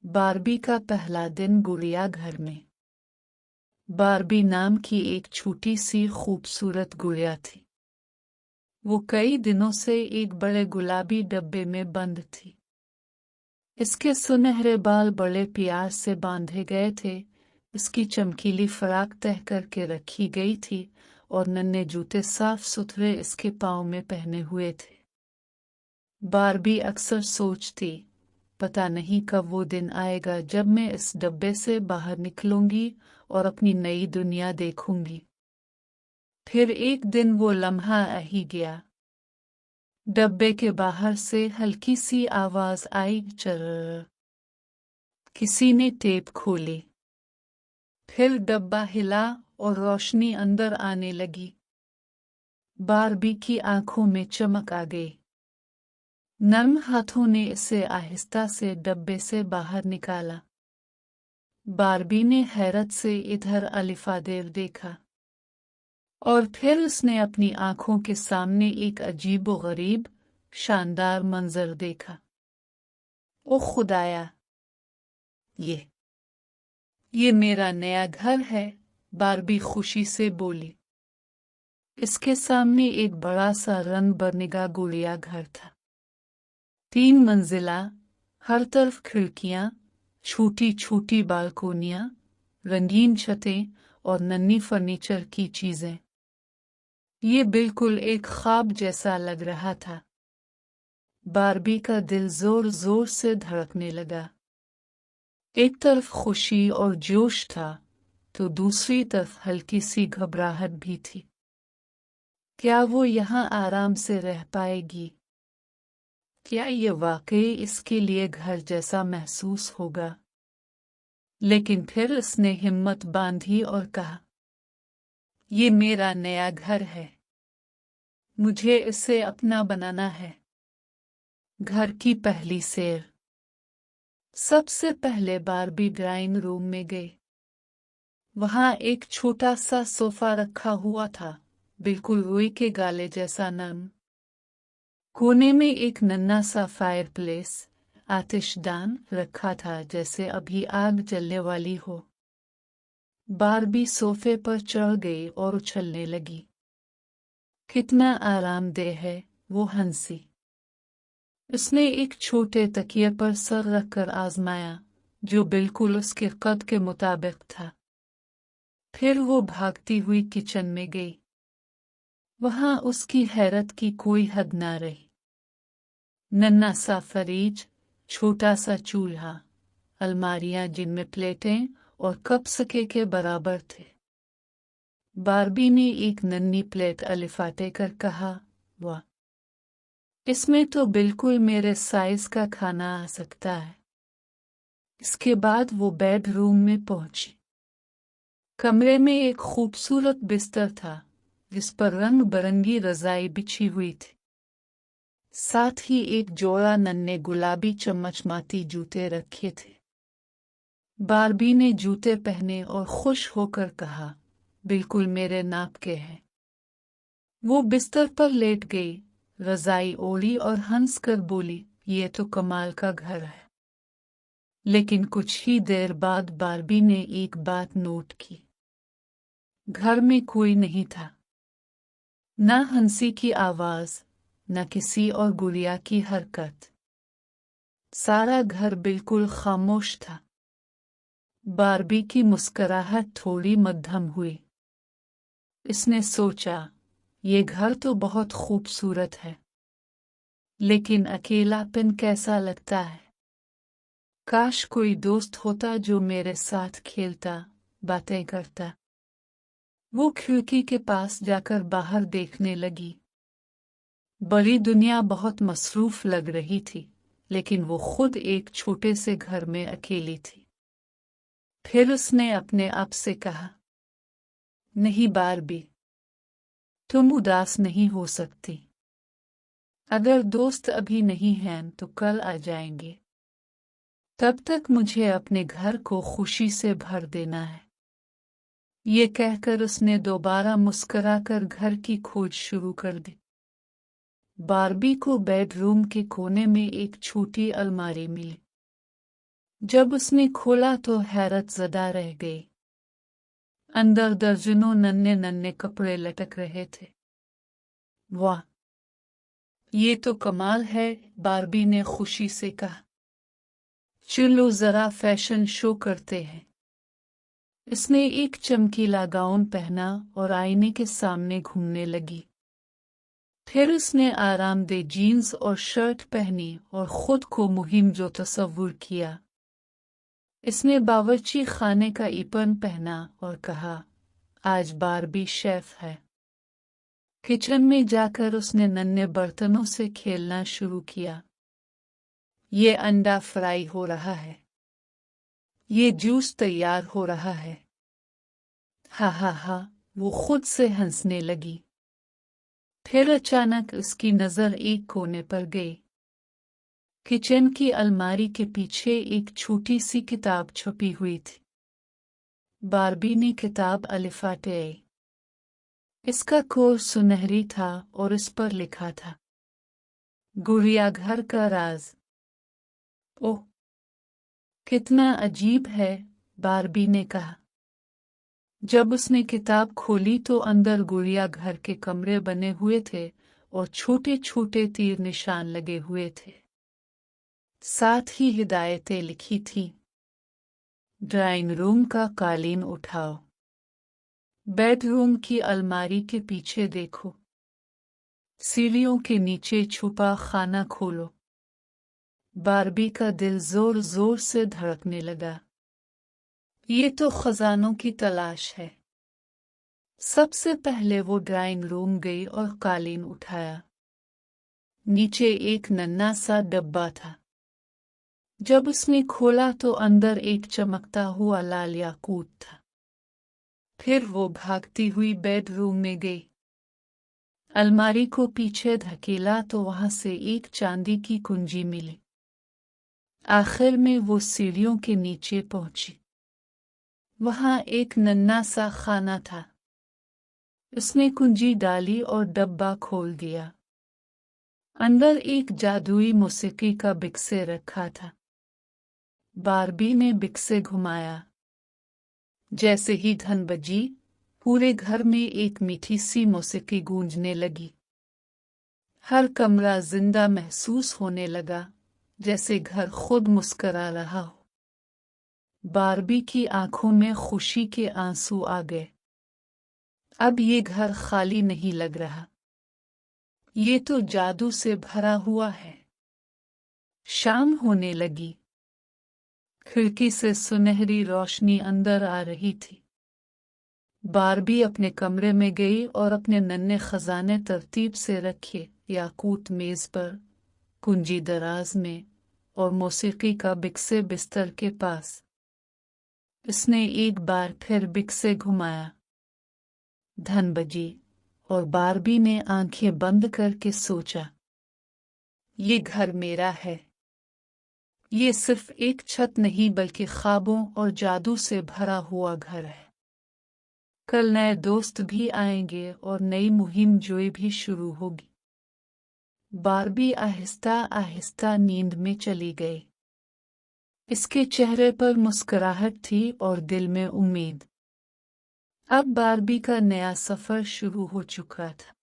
Barbie का पहला दिन गुड़िया घर में। बारबी नाम की एक छोटी सी खूबसूरत गुड़िया थी। वो कई दिनों से एक बड़े गुलाबी डब्बे में बंद थी। इसके सुनहरे बाल बड़े प्यार से बांधे गए थे। इसकी चमकीली फराक तह करके रखी गई थी और नन्हे जूते साफ सुथरे इसके पाँव में पहने हुए थे। बारबी अक्सर सोचती, पता नहीं कब वो दिन आएगा जब मैं इस डब्बे से बाहर निकलूंगी और अपनी नई दुनिया देखूंगी। फिर एक दिन वो लम्हा आ ही गया। डब्बे के बाहर से हल्की सी आवाज आई, चल। किसी ने टेप खोली। फिर डब्बा हिला और रोशनी अंदर आने लगी। बारबी की आंखों में चमक आ गई। नर्म हाथों ने इसे आहिस्ता से डब्बे से बाहर निकाला। बारबी ने हैरत से इधर अलिफादेर देखा और फिर उसने अपनी आंखों के सामने एक अजीबोगरीब शानदार मंजर देखा। ओ खुदाया, ये मेरा नया घर है, बारबी खुशी से बोली। इसके सामने एक बड़ा सा रंग बरंगा गुड़िया घर था। 3 मंजिला, हर तरफ खिड़कियां, छोटी छोटी बालकोनियां, रंगीन छतें और नन्ही फर्नीचर की चीजें। ये बिल्कुल एक ख्वाब जैसा लग रहा था। बारबी का दिल जोर जोर से धड़कने लगा। एक तरफ खुशी और जोश था तो दूसरी तरफ हल्की सी घबराहट भी थी। क्या वो यहाँ आराम से रह पाएगी? क्या ये वाकई इसके लिए घर जैसा महसूस होगा? लेकिन फिर उसने हिम्मत बांधी और कहा, ये मेरा नया घर है, मुझे इसे अपना बनाना है। घर की पहली सैर। सबसे पहले बारबी ड्राइंग रूम में गई। वहां एक छोटा सा सोफा रखा हुआ था, बिल्कुल रुई के गाले जैसा नरम। कोने में एक नन्हा सा फायर प्लेस, आतिशदान रखा था जैसे अभी आग जलने वाली हो। बारबी सोफे पर चढ़ गई और उछलने लगी। कितना आरामदेह है, वो हंसी। उसने एक छोटे तकिए पर सर रखकर आजमाया, जो बिल्कुल उसके कद के मुताबिक था। फिर वो भागती हुई किचन में गई। वहां उसकी हैरत की कोई हद न रही। नन्हा सा फ्रिज, छोटा सा चूल्हा, अलमारियां जिनमें प्लेटें और कप सके के बराबर थे। बारबी ने एक नन्ही प्लेट अलिफाते कर कहा, वाह, इसमें तो बिल्कुल मेरे साइज का खाना आ सकता है। इसके बाद वो बेडरूम में पहुंची। कमरे में एक खूबसूरत बिस्तर था जिस पर रंग बिरंगी रजाई बिछी हुई थी। साथ ही एक जोड़ा नन्हे गुलाबी चमचमाती जूते रखे थे। बारबी ने जूते पहने और खुश होकर कहा, बिल्कुल मेरे नाप के हैं। वो बिस्तर पर लेट गई, रजाई ओढ़ी और हंसकर बोली, ये तो कमाल का घर है। लेकिन कुछ ही देर बाद बारबी ने एक बात नोट की। घर में कोई नहीं था। न हंसी की आवाज, न किसी और गुड़िया की हरकत। सारा घर बिल्कुल खामोश था। बारबी की मुस्कुराहट थोड़ी मध्यम हुई। इसने सोचा, ये घर तो बहुत खूबसूरत है, लेकिन अकेलापन कैसा लगता है। काश कोई दोस्त होता जो मेरे साथ खेलता, बातें करता। वो खिड़की के पास जाकर बाहर देखने लगी। बड़ी दुनिया बहुत मसरूफ लग रही थी, लेकिन वो खुद एक छोटे से घर में अकेली थी। फिर उसने अपने आप से कहा, नहीं बारबी, तुम उदास नहीं हो सकती। अगर दोस्त अभी नहीं हैं तो कल आ जाएंगे। तब तक मुझे अपने घर को खुशी से भर देना है। ये कहकर उसने दोबारा मुस्कुराकर घर की खोज शुरू कर दी। बारबी को बेडरूम के कोने में एक छोटी अलमारी मिली। जब उसने खोला तो हैरत ज़दा रह गई। अंदर दर्जनों नन्हे नन्हे कपड़े लटक रहे थे। वाह, ये तो कमाल है, बार्बी ने खुशी से कहा। चलो जरा फैशन शो करते हैं। इसने एक चमकीला गाउन पहना और आईने के सामने घूमने लगी। फिर उसने आरामदेह जीन्स और शर्ट पहनी और खुद को मुहिम जो तस्वुर किया। इसने बावर्ची खाने का एप्रन पहना और कहा, आज बार्बी शेफ है। किचन में जाकर उसने नन्हे बर्तनों से खेलना शुरू किया। ये अंडा फ्राई हो रहा है, ये जूस तैयार हो रहा है। हा हा हा, वो खुद से हंसने लगी। फिर अचानक उसकी नजर एक कोने पर गई। किचन की अलमारी के पीछे एक छोटी सी किताब छुपी हुई थी। बार्बी ने किताब अलिफाटे। इसका कोर सुनहरी था और इस पर लिखा था, गुड़िया घर का राज। ओह, कितना अजीब है, बार्बी ने कहा। जब उसने किताब खोली तो अंदर गुड़िया घर के कमरे बने हुए थे और छोटे छोटे तीर निशान लगे हुए थे। साथ ही हिदायतें लिखी थी। ड्राइंग रूम का कालीन उठाओ, बेडरूम की अलमारी के पीछे देखो, सीढ़ियों के नीचे छुपा खाना खोलो। बार्बी का दिल जोर जोर से धड़कने लगा। ये तो खजानों की तलाश है। सबसे पहले वो ड्राइंग रूम गई और कालीन उठाया। नीचे एक नन्हा सा डब्बा था। जब उसने खोला तो अंदर एक चमकता हुआ लाल याकूत था। फिर वो भागती हुई बेडरूम में गई। अलमारी को पीछे धकेला तो वहां से एक चांदी की कुंजी मिली। आखिर में वो सीढ़ियों के नीचे पहुंची। वहां एक नन्हा सा खाना था। उसने कुंजी डाली और डब्बा खोल दिया। अंदर एक जादुई मौसीकी का बिक्से रखा था। बार्बी ने बिक्से घुमाया। जैसे ही धन बजी, पूरे घर में एक मीठी सी मौसीकी गूंजने लगी। हर कमरा जिंदा महसूस होने लगा, जैसे घर खुद मुस्करा रहा हो। बार्बी की आंखों में खुशी के आंसू आ गए। अब ये घर खाली नहीं लग रहा, ये तो जादू से भरा हुआ है। शाम होने लगी। खिड़की से सुनहरी रोशनी अंदर आ रही थी। बार्बी अपने कमरे में गई और अपने नन्हे खजाने तरतीब से रखे, याकूत मेज पर, कुंजी दराज में और मौसीकी का बिक्से बिस्तर के पास। उसने एक बार फिर बिक्से घुमाया। धन बजी और बार्बी ने आंखें बंद करके सोचा, ये घर मेरा है। ये सिर्फ एक छत नहीं बल्कि ख्वाबों और जादू से भरा हुआ घर है। कल नए दोस्त भी आएंगे और नई मुहिम जोई भी शुरू होगी। बार्बी आहिस्ता आहिस्ता नींद में चली गई। इसके चेहरे पर मुस्कुराहट थी और दिल में उम्मीद। अब बार्बी का नया सफर शुरू हो चुका था।